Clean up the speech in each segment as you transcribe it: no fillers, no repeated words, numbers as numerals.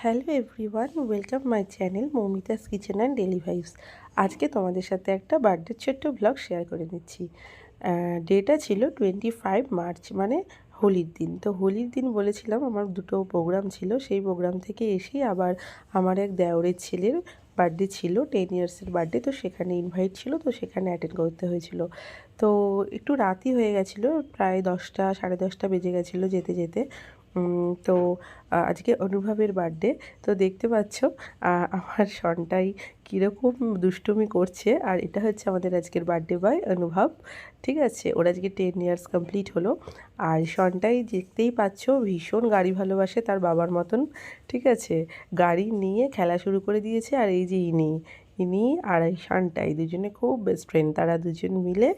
Hello everyone, welcome my channel Moumita's kitchen and daily vibes. আজকে তোমাদের সাথে একটা বার্থডের ছোট্ট ব্লগ শেয়ার করে নিচ্ছি। ডেটা ছিল 25 মার্চ, মানে হোলির দিন। তো হোলির দিন বলেছিলাম আমার দুটো প্রোগ্রাম ছিল, সেই প্রোগ্রাম থেকে এসেই আবার আমার এক দেওরের ছেলের বার্থডে ছিল, 10 ইয়ার্সের বার্থডে। তো সেখানে ইনভাইট ছিল, তো সেখানে অ্যাটেন্ড করতে হয়েছিল। তো একটু রাতই হয়ে গেছিলো, প্রায় 10টা সাড়ে 10টা বেজে গেছিলো যেতে যেতে। তো আজকে অনুভবের বার্থডে। তো দেখতে পাচ্ছ আমার সনটাই কীরকম দুষ্টুমি করছে। আর এটা হচ্ছে আমাদের আজকের বার্থডে বয় অনুভব, ঠিক আছে? ওর আজকে 10 ইয়ার্স কমপ্লিট হলো। আর সনটাই দেখতেই পাচ্ছ ভীষণ গাড়ি ভালোবাসে তার বাবার মতন, ঠিক আছে? গাড়ি নিয়ে খেলা শুরু করে দিয়েছে। আর এই যে ইনি আর এই শানটাই দুজনে খুব বেস্ট ফ্রেন্ড। তারা দুজন মিলে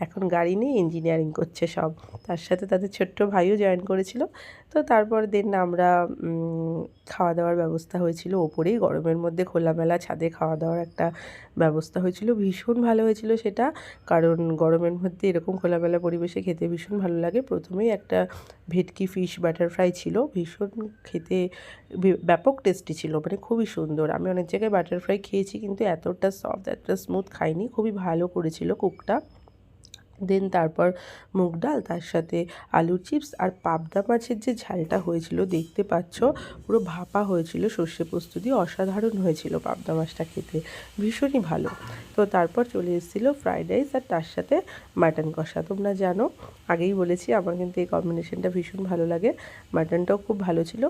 এখন গাড়ি নিয়ে ইঞ্জিনিয়ারিং করছে সব। তার সাথে তাদের ছোট্ট ভাইও জয়েন করেছিল। তো তারপর দিন আমরা খাওয়া দাওয়ার ব্যবস্থা হয়েছিল ওপরেই, গরমের মধ্যে খোলামেলা ছাদে খাওয়া দাওয়ার একটা ব্যবস্থা হয়েছিল। ভীষণ ভালো হয়েছিল সেটা, কারণ গরমের মধ্যে এরকম খোলামেলা পরিবেশে খেতে ভীষণ ভালো লাগে। প্রথমেই একটা ভেটকি ফিশ বাটার ফ্রাই ছিল, ভীষণ খেতে ব্যাপক টেস্টি ছিল, মানে খুবই সুন্দর। আমি অনেক জায়গায় বাটার ফ্রাই খেয়েছি কিন্তু এতটা সফট এতটা স্মুথ খাইনি, খুবই ভালো করেছিল কুকটা। দেন তারপর মুগ ডাল, তার সাথে আলুর চিপস আর পাবদা মাছের যে ঝালটা হয়েছিল দেখতে পাচ্ছ, পুরো ভাপা হয়েছিল সর্ষে পোস্ত দিয়ে, অসাধারণ হয়েছিল পাবদা মাছটা খেতে, ভীষণই ভালো। তো তারপর চলে এসেছিলো ফ্রাইড রাইস আর তার সাথে মাটন কষা। তোমরা জানো, আগেই বলেছি আমার কিন্তু এই কম্বিনেশনটা ভীষণ ভালো লাগে। মাটনটাও খুব ভালো ছিল।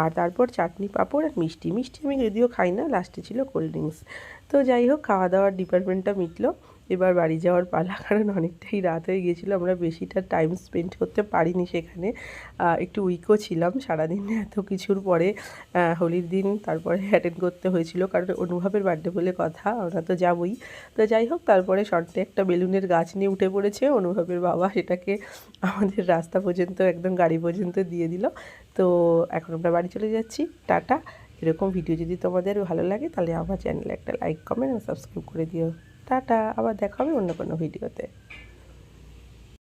আর তারপর চাটনি, পাঁপড় আর মিষ্টি আমি যদিও খাই না, লাস্টে ছিল কোল্ড ড্রিঙ্কস। তো যাই হোক, খাওয়া দাওয়ার ডিপার্টমেন্টটা মিটলো। এবার বাড়ি যাওয়ার পালা, কারণ অনেকটাই রাত হয়ে গিয়েছিলো, আমরা বেশিটা টাইম স্পেন্ড করতে পারিনি সেখানে। একটু উইকও ছিলাম, সারাদিন এত কিছুর পরে হোলির দিন তারপরে অ্যাটেন্ড করতে হয়েছিল, কারণ অনুভবের বার্থডে বলে কথা, আমরা তো যাবোই। তো যাই হোক, তারপরে শর্টে একটা বেলুনের গাছ নিয়ে উঠে পড়েছে অনুভবের বাবা, সেটাকে আমাদের রাস্তা পর্যন্ত একদম গাড়ি পর্যন্ত দিয়ে দিল। তো এখন আমরা বাড়ি চলে যাচ্ছি, টাটা। এরকম ভিডিও যদি তোমাদের ভালো লাগে তাহলে আমার চ্যানেলে একটা লাইক, কমেন্ট আর সাবস্ক্রাইব করে দিও। টাটা, আবার দেখা হবে অন্য কোনো ভিডিওতে।